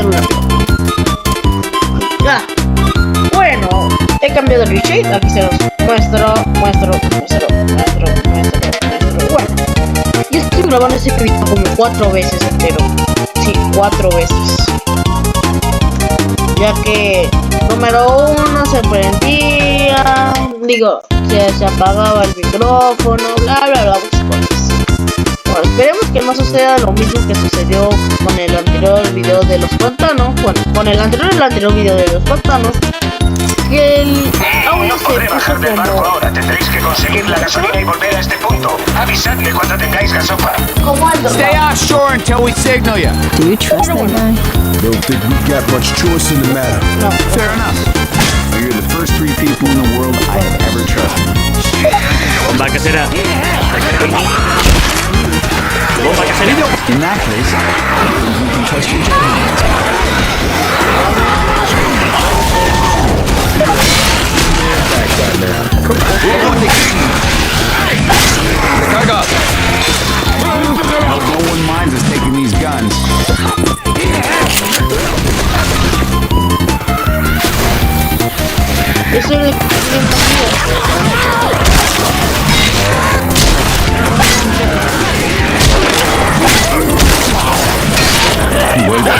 muy rápido. Ya. Bueno, he cambiado el reshape. Aquí se los muestro. Bueno, y estoy grabando este video como 4 veces entero. Sí, 4 veces. Ya que número 1 se prendía, digo, se apagaba el micrófono, bla bla bla, muchas cosas. Bueno, esperemos que no suceda lo mismo que sucedió con el anterior video de los pantanos. Bueno, con el anterior video de los pantanos, que el audio no podré bajar del barco ahora. Tendréis que conseguir la gasolina y volver a este punto. Avisadme cuando tengáis gasofa. Stay offshore until we signal you. Do you trust that guy? Don't think we got much choice in the matter. No. Fair enough. You're the first 3 people in the world I have ever trusted. Bomba casera. Bomba casera. In that case, you can trust your judgment. Recarga. No one minds us taking these guns. Eso es el Vuelve a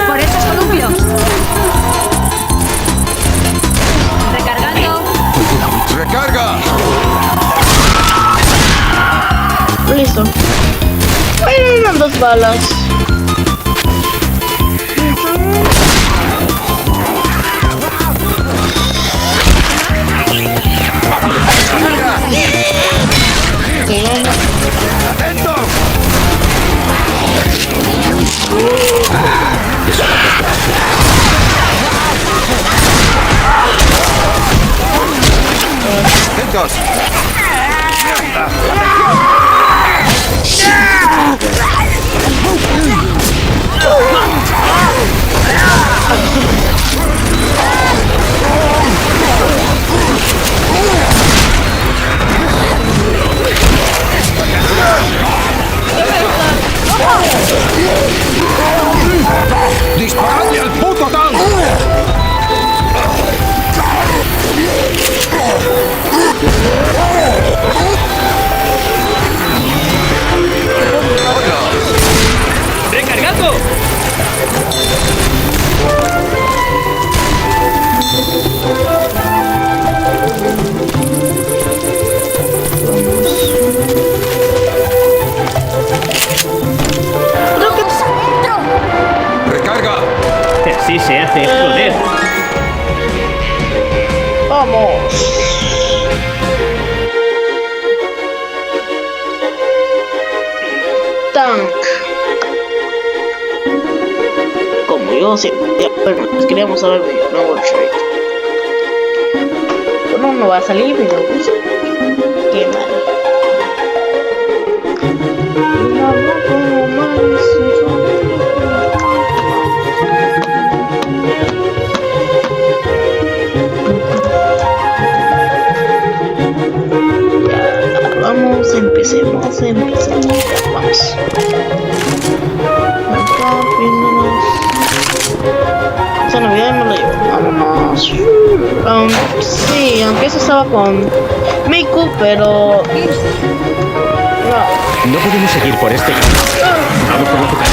Por eso es columpio. Recargando. Recarga. listo. Bueno, 2 balas. ¡Atento! ¡Atentos! ¡Disparadle al puto tanque! ¡Recargando! ¡Recarga! Así se hace, joder. Vamos. Tank. Como yo siempre. Bueno, pues queríamos hablar de nuevo trade. Bueno, no va a salir, pero pues, qué mal. Empecemos, ya, vamos. Acá, viéndonos. Esa Navidad no la llevo, vámonos. Sí, aunque eso estaba con Miku, pero... No. No podemos seguir por este camino. Vamos por la puta.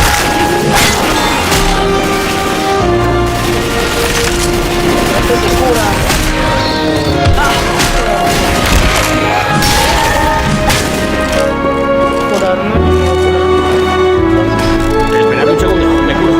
Esto se cura. Esperad un segundo, me curo.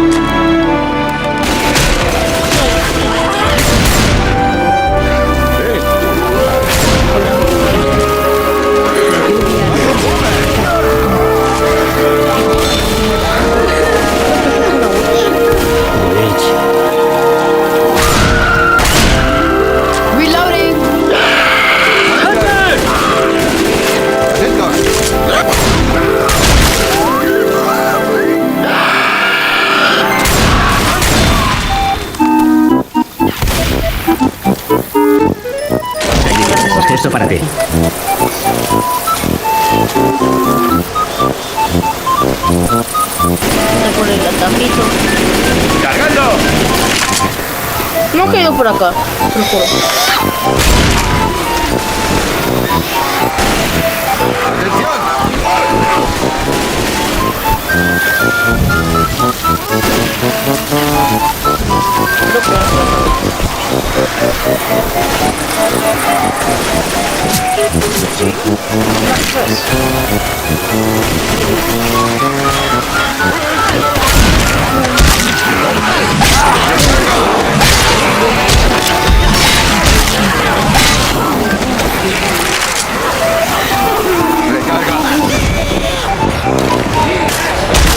Esto para ti. Voy a poner el atajito. ¡Cargando! No ha caído por acá, te lo juro.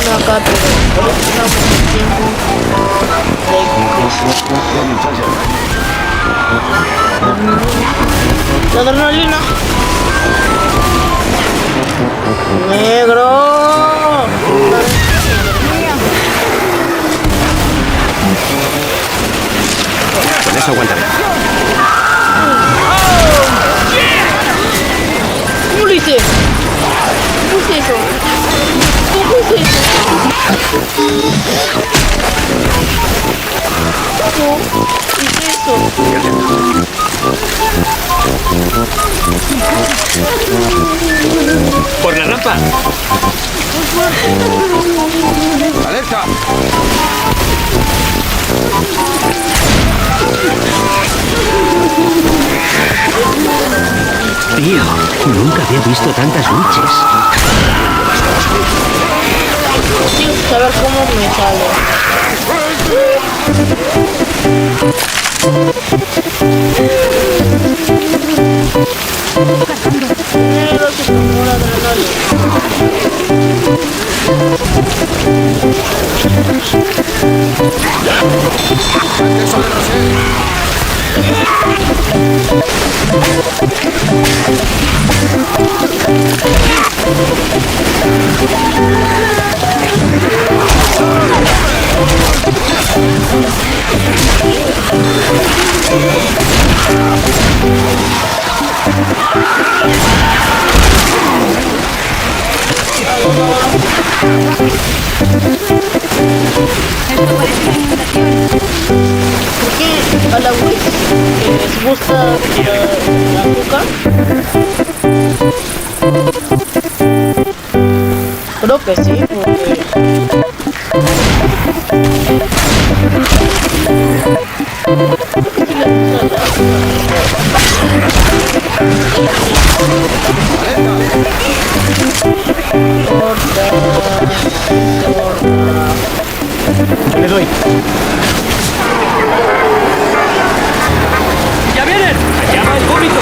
Acá, pero estamos en tiempo de la adrenalina. Negro. Con eso aguantaré. ¿Cómo lo hice? ¿Cómo hice eso? ¿Cómo hice eso? ¿Cómo hice eso? ¡Por la rampa! ¡Alerta! Tío, nunca había visto tantas witches. Quiero saber cómo me sale. Negro que tomó la adrenalina. ¿Por qué a la Witch les gusta la cuca? Creo que sí, porque... Le doy. ¡Ya vienen! ¡Allá va el vómito!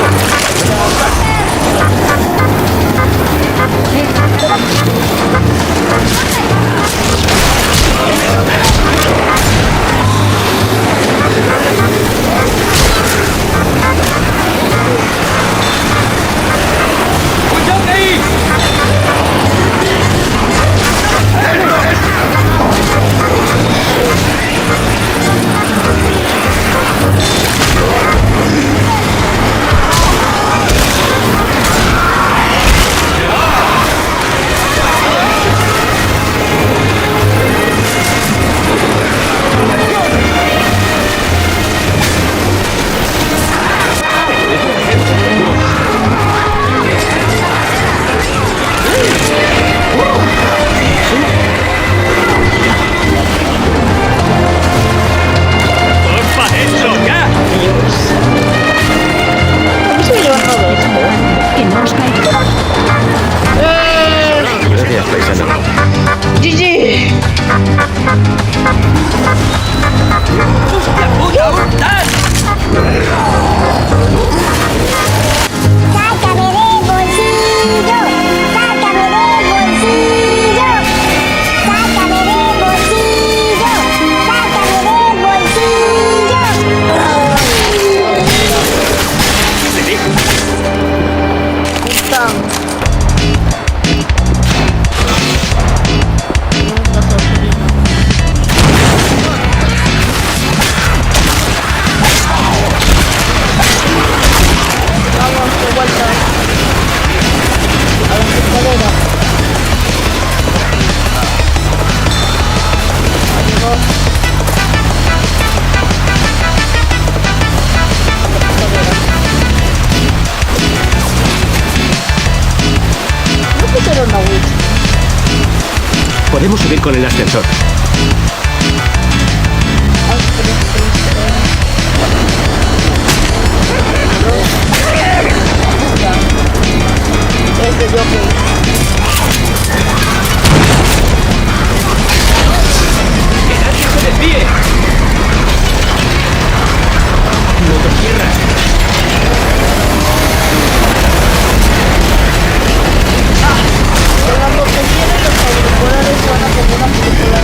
Podemos subir con el ascensor. Este jockey. ¡Que nadie se desvíe! ¡Motosierra! En la motosierra y los auriculares suenan como una película.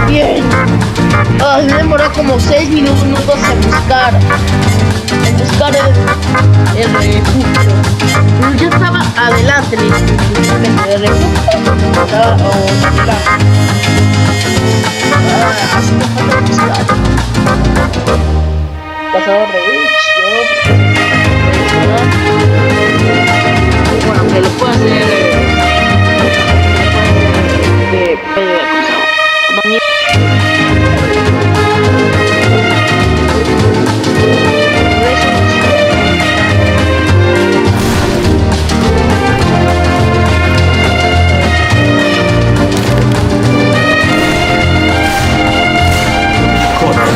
Bien. Demoré como 6 minutos en buscar el refugio. Yo estaba adelante del refugio. Estaba así me falta buscar. Pasado Rewitch, bueno, que lo puedo hacer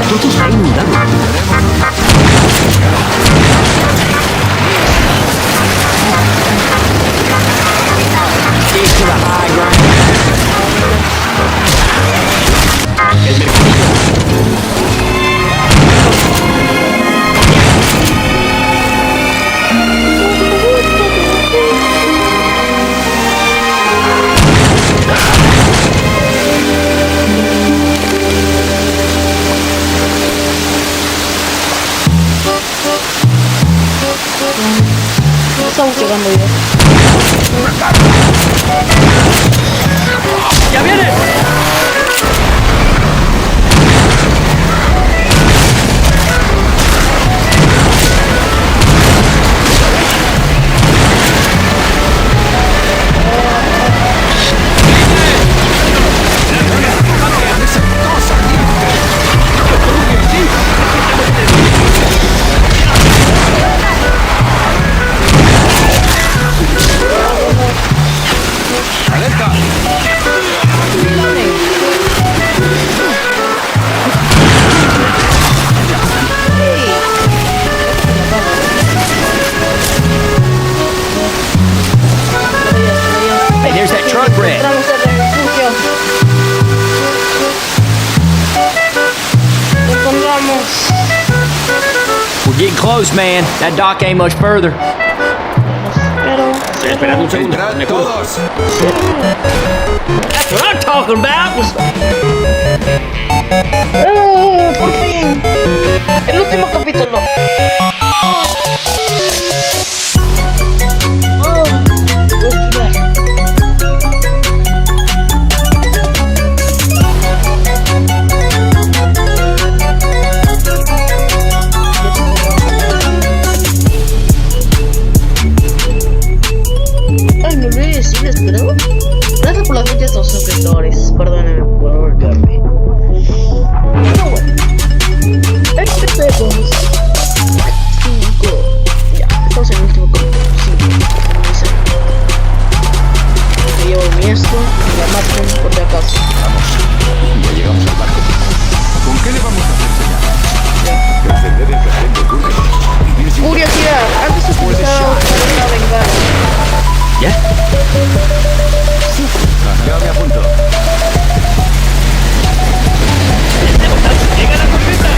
Todo está inundado. El mercadillo. Estamos llegando ya. ¡Ya viene! There's that truck, Brett. Entramos al refugio. Lo encontramos. We're getting close, man. That dock ain't much further. Estoy esperando un segundo. Entrad Me curo. todos. That's what I'm talking about. Por fin. El último capítulo. Ay, me olvidé de decirles, pero gracias por las 20 suscriptores. Perdónenme por volverme. Pero bueno, empecemos. 5. Ya, estamos en el último capítulo. 5. Me llevo mi esto y la maten por si acaso. Ya llegamos al barco. ¿Con qué le vamos a hacer señal? Encender el cartel de curva. Curiosidad, antes utilizaba una bengala. ¿Ya? Ya me apunto. ¡Llega la tormenta!